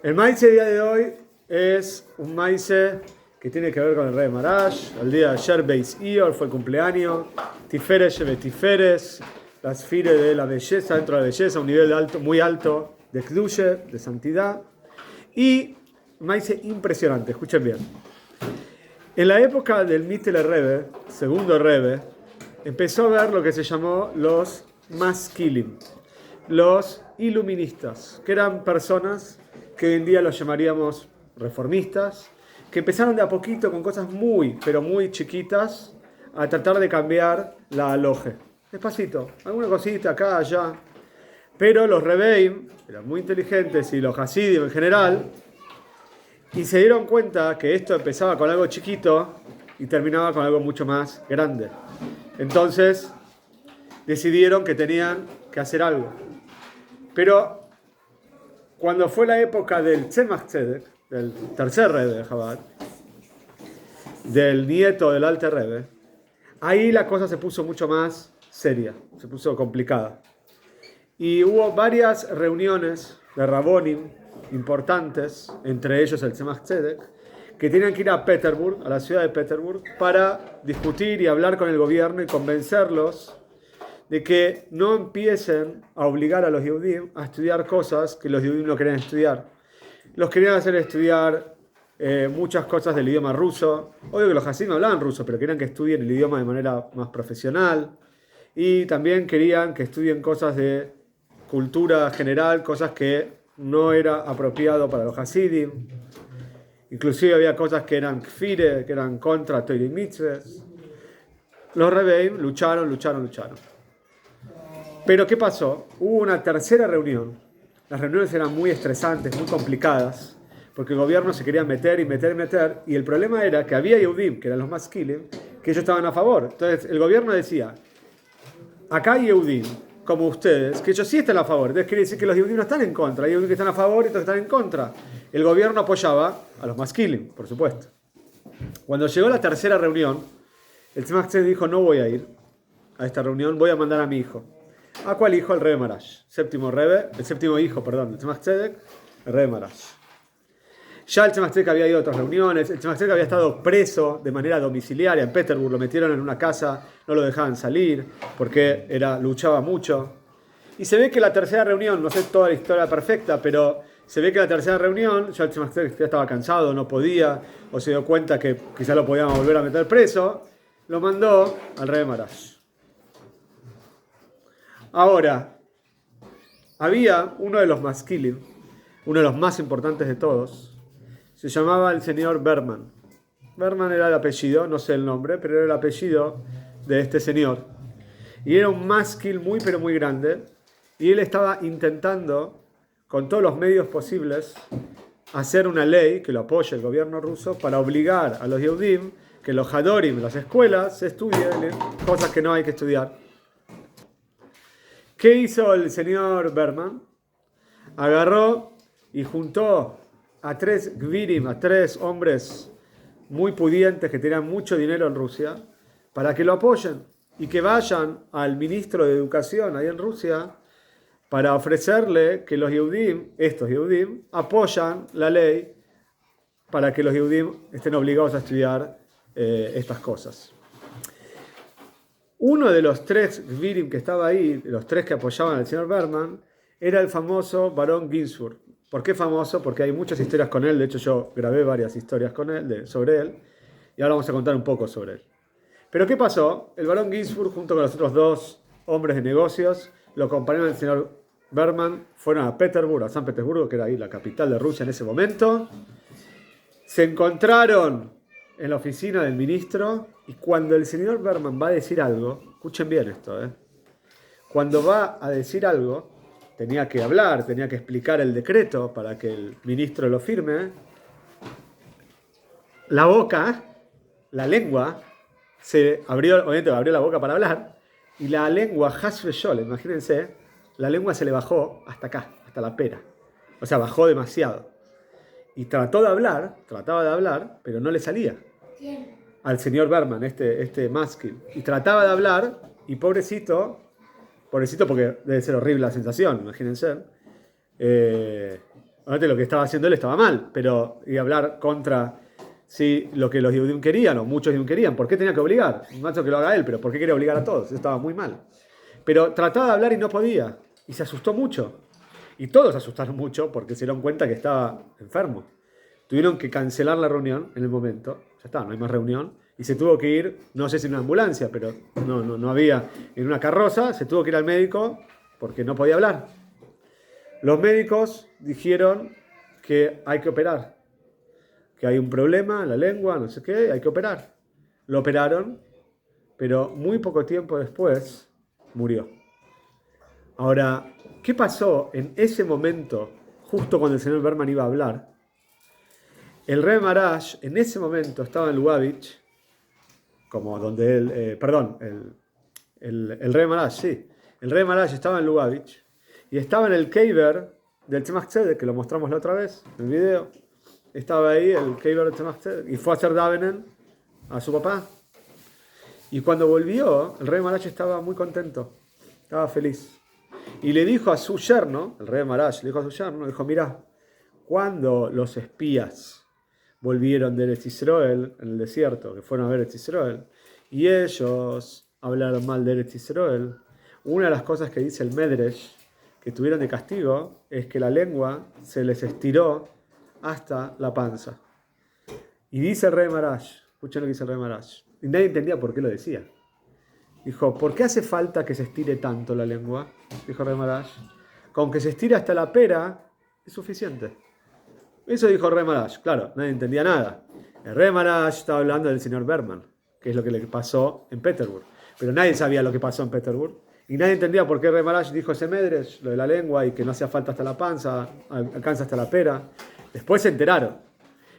El maíz del día de hoy es un maíz que tiene que ver con el rey Marash. El día de ayer, Beis Ior, fue el cumpleaños. Tiferes, Shebe Tiferes, la esfire de la belleza, dentro de la belleza, un nivel alto, muy alto de Kdushe, de santidad. Y un maíz impresionante, escuchen bien. En la época del Mittler Rebbe, segundo Rebbe, empezó a ver lo que se llamó los Maskilim, los iluministas, que eran personas que hoy en día los llamaríamos reformistas, que empezaron de a poquito con cosas muy, pero muy chiquitas, a tratar de cambiar la aloje. Despacito, alguna cosita acá, allá. Pero los Rebbeim eran muy inteligentes y los Hasidim en general, y se dieron cuenta que esto empezaba con algo chiquito y terminaba con algo mucho más grande. Entonces decidieron que tenían que hacer algo. Pero cuando fue la época del Tzemach Tzedek, del tercer Rebbe de Chabad, del nieto del Alter Rebbe, ahí la cosa se puso mucho más seria, se puso complicada. Y hubo varias reuniones de Rabbonim importantes, entre ellos el Tzemach Tzedek, que tenían que ir a Petersburg, a la ciudad de Petersburg, para discutir y hablar con el gobierno y convencerlos de que no empiecen a obligar a los Yehudim a estudiar cosas que los Yehudim no querían estudiar. Los querían hacer estudiar muchas cosas del idioma ruso. Obvio que los Hasidim hablaban ruso, pero querían que estudien el idioma de manera más profesional. Y también querían que estudien cosas de cultura general, cosas que no era apropiado para los Hasidim. Inclusive había cosas que eran kfire, que eran contra Torah y mitzvahs. Los Rebbeim lucharon. Pero ¿qué pasó? Hubo una tercera reunión. Las reuniones eran muy estresantes, muy complicadas, porque el gobierno se quería meter, y el problema era que había Yehudim, que eran los maskilim, que ellos estaban a favor. Entonces el gobierno decía, acá hay Yehudim, como ustedes, que ellos sí están a favor. Entonces quiere decir que los Yehudim no están en contra, hay Yehudim que están a favor y otros están en contra. El gobierno apoyaba a los maskilim, por supuesto. Cuando llegó la tercera reunión, el Tzemach Tzedek dijo, no voy a ir a esta reunión, voy a mandar a mi hijo. ¿A cuál hijo? El Rebbe Marash. El séptimo hijo, del Tzemach Tzedek, el Rebbe Marash. Ya el Tzemach Tzedek había ido a otras reuniones, el Tzemach Tzedek había estado preso de manera domiciliaria en Petersburg, lo metieron en una casa, no lo dejaban salir porque luchaba mucho. Y se ve que la tercera reunión, no sé toda la historia perfecta, pero se ve que la tercera reunión, ya el Tzemach Tzedek ya estaba cansado, no podía, o se dio cuenta que quizá lo podían volver a meter preso, lo mandó al Rebbe Marash. Ahora, había uno de los maskilim, uno de los más importantes de todos, se llamaba el señor Berman. Berman era el apellido, no sé el nombre, pero era el apellido de este señor. Y era un maskil muy, pero muy grande, y él estaba intentando, con todos los medios posibles, hacer una ley que lo apoye el gobierno ruso para obligar a los Yehudim que los Hadorim, las escuelas, se estudien cosas que no hay que estudiar. ¿Qué hizo el señor Berman? Agarró y juntó a tres gvirim, a tres hombres muy pudientes que tenían mucho dinero en Rusia, para que lo apoyen y que vayan al ministro de Educación ahí en Rusia para ofrecerle que los Yehudim, estos Yehudim, apoyan la ley para que los Yehudim estén obligados a estudiar estas cosas. Uno de los tres Gvirim que estaba ahí, los tres que apoyaban al señor Berman, era el famoso Barón Ginsburg. ¿Por qué famoso? Porque hay muchas historias con él, de hecho yo grabé varias historias con él, sobre él, y ahora vamos a contar un poco sobre él. Pero ¿qué pasó? El Barón Ginsburg, junto con los otros dos hombres de negocios, lo acompañaron al señor Berman, fueron a Petersburg, a San Petersburgo, que era ahí la capital de Rusia en ese momento, se encontraron en la oficina del ministro, y cuando el señor Berman va a decir algo, escuchen bien esto, cuando va a decir algo, tenía que hablar, tenía que explicar el decreto para que el ministro lo firme, la boca, la lengua, se abrió, obviamente abrió la boca para hablar, y la lengua, Has Veshol, imagínense, la lengua se le bajó hasta acá, hasta la pera, o sea, bajó demasiado. Y trataba de hablar, pero no le salía. ¿Quién? Al señor Berman, este maskil. Y trataba de hablar, y pobrecito porque debe ser horrible la sensación, imagínense. obviamente lo que estaba haciendo él estaba mal, pero y hablar contra sí, lo que los Yehudim querían, o muchos Yehudim querían. ¿Por qué tenía que obligar? Un macho que lo haga él, pero ¿por qué quería obligar a todos? Eso estaba muy mal. Pero trataba de hablar y no podía. Y se asustó mucho. Y todos se asustaron mucho porque se dieron cuenta que estaba enfermo. Tuvieron que cancelar la reunión en el momento. Ya está, no hay más reunión. Y se tuvo que ir, no sé si en una ambulancia, pero no había, en una carroza, se tuvo que ir al médico porque no podía hablar. Los médicos dijeron que hay que operar, que hay un problema en la lengua, no sé qué, hay que operar. Lo operaron, pero muy poco tiempo después murió. Ahora, ¿qué pasó en ese momento, justo cuando el señor Berman iba a hablar? El rey Marash en ese momento estaba en Lubavitch, como donde él, el rey Marash, sí. El rey Marash estaba en Lubavitch y estaba en el Keiber del Tzemach Tzedek, que lo mostramos la otra vez en el video. Estaba ahí el Keiber del Tzemach Tzedek y fue a hacer Davenen a su papá. Y cuando volvió, el rey Marash estaba muy contento, estaba feliz. Y le dijo a su yerno, el rey Marash, le dijo a su yerno, dijo, mirá, cuando los espías volvieron de Eretz Israel, en el desierto, que fueron a ver Eretz Israel, y ellos hablaron mal de Eretz Israel, una de las cosas que dice el Medrash, que tuvieron de castigo, es que la lengua se les estiró hasta la panza. Y dice el rey Marash, escuchen lo que dice el rey Marash, y nadie entendía por qué lo decía. Dijo, ¿por qué hace falta que se estire tanto la lengua? Dijo el rey Marash. Con que se estire hasta la pera es suficiente. Eso dijo el rey Marash. Claro, nadie entendía nada. El rey Marash estaba hablando del señor Berman, que es lo que le pasó en Petersburg. Pero nadie sabía lo que pasó en Petersburg. Y nadie entendía por qué el rey Marash dijo ese Medrash, lo de la lengua, y que no hacía falta hasta la panza, alcanza hasta la pera. Después se enteraron.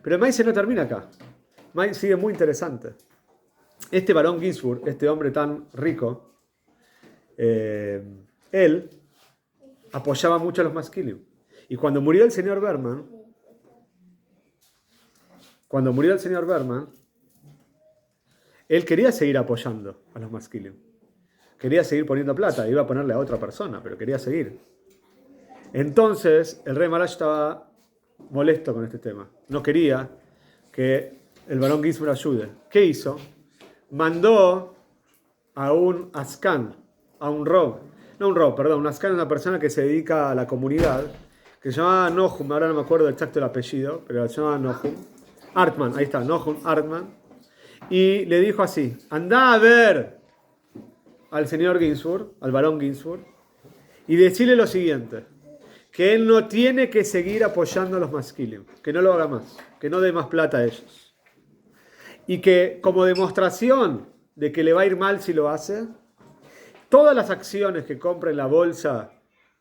Pero el maíz no termina acá. El maíz sigue muy interesante. Este Barón Ginsburg, este hombre tan rico, él apoyaba mucho a los Maskilim. Y cuando murió el señor Berman, él quería seguir apoyando a los Maskilim. Quería seguir poniendo plata, iba a ponerle a otra persona, pero quería seguir. Entonces, el rey Marash estaba molesto con este tema. No quería que el Barón Ginsburg ayude. ¿Qué hizo? Mandó a un Ascan, a un Rob, un Ascan es una persona que se dedica a la comunidad, que se llamaba Nohum, ahora no me acuerdo exacto el apellido, pero se llamaba Nohum, Artman, ahí está, Nohum Artman, y le dijo así, andá a ver al señor Ginsburg, al Barón Ginsburg, y decirle lo siguiente, que él no tiene que seguir apoyando a los Maskilim, que no lo haga más, que no dé más plata a ellos. Y que como demostración de que le va a ir mal si lo hace, todas las acciones que compre en la bolsa,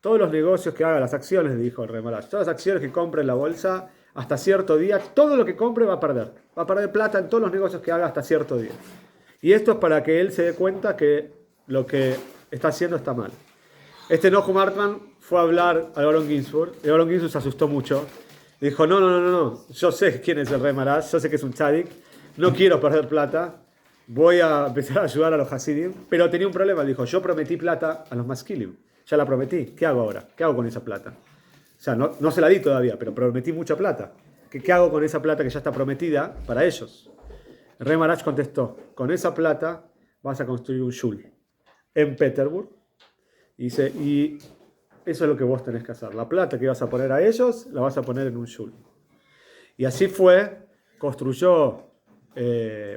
todos los negocios que haga, las acciones, dijo el rey Marash, todas las acciones que compre en la bolsa, hasta cierto día, todo lo que compre va a perder. Va a perder plata en todos los negocios que haga hasta cierto día. Y esto es para que él se dé cuenta que lo que está haciendo está mal. Este Nohum Hartman fue a hablar al Barón Ginsburg. El Barón Ginsburg se asustó mucho. Dijo, no, yo sé quién es el rey Marash, yo sé que es un tzadik. No quiero perder plata, voy a empezar a ayudar a los Hasidim, pero tenía un problema, dijo, yo prometí plata a los Maskilim, ya la prometí, ¿qué hago ahora? ¿Qué hago con esa plata? O sea, no se la di todavía, pero prometí mucha plata. ¿Qué hago con esa plata que ya está prometida para ellos? El rey Marash contestó, con esa plata vas a construir un shul en Petersburg, y dice, y eso es lo que vos tenés que hacer, la plata que vas a poner a ellos, la vas a poner en un shul. Y así fue, construyó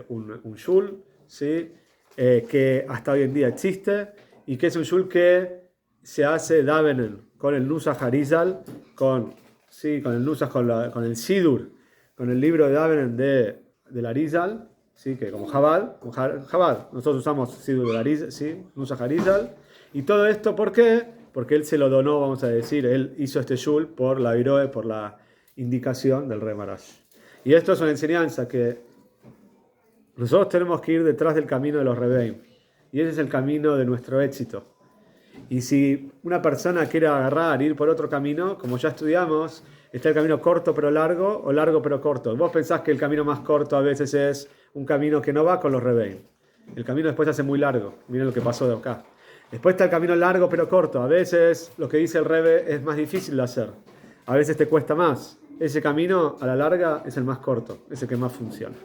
un shul, ¿sí? Que hasta hoy en día existe y que es un shul que se hace Davenen con el Nusach Harizal, con el Nusach, con el Sidur, con el libro de Davenen del Arizal, ¿sí? Que como Chabad, nosotros usamos Sidur del Arizal, ¿sí? Nusach Harizal, y todo esto ¿por qué? Porque él se lo donó, vamos a decir, él hizo este shul por la indicación del rey Marash. Y esto es una enseñanza que nosotros tenemos que ir detrás del camino de los Rebbeim. Y ese es el camino de nuestro éxito. Y si una persona quiere ir por otro camino, como ya estudiamos, está el camino corto pero largo o largo pero corto. Vos pensás que el camino más corto a veces es un camino que no va con los Rebbeim. El camino después se hace muy largo. Miren lo que pasó de acá. Después está el camino largo pero corto. A veces lo que dice el Rebbe es más difícil de hacer. a veces te cuesta más. Ese camino, a la larga, es el más corto, es el que más funciona.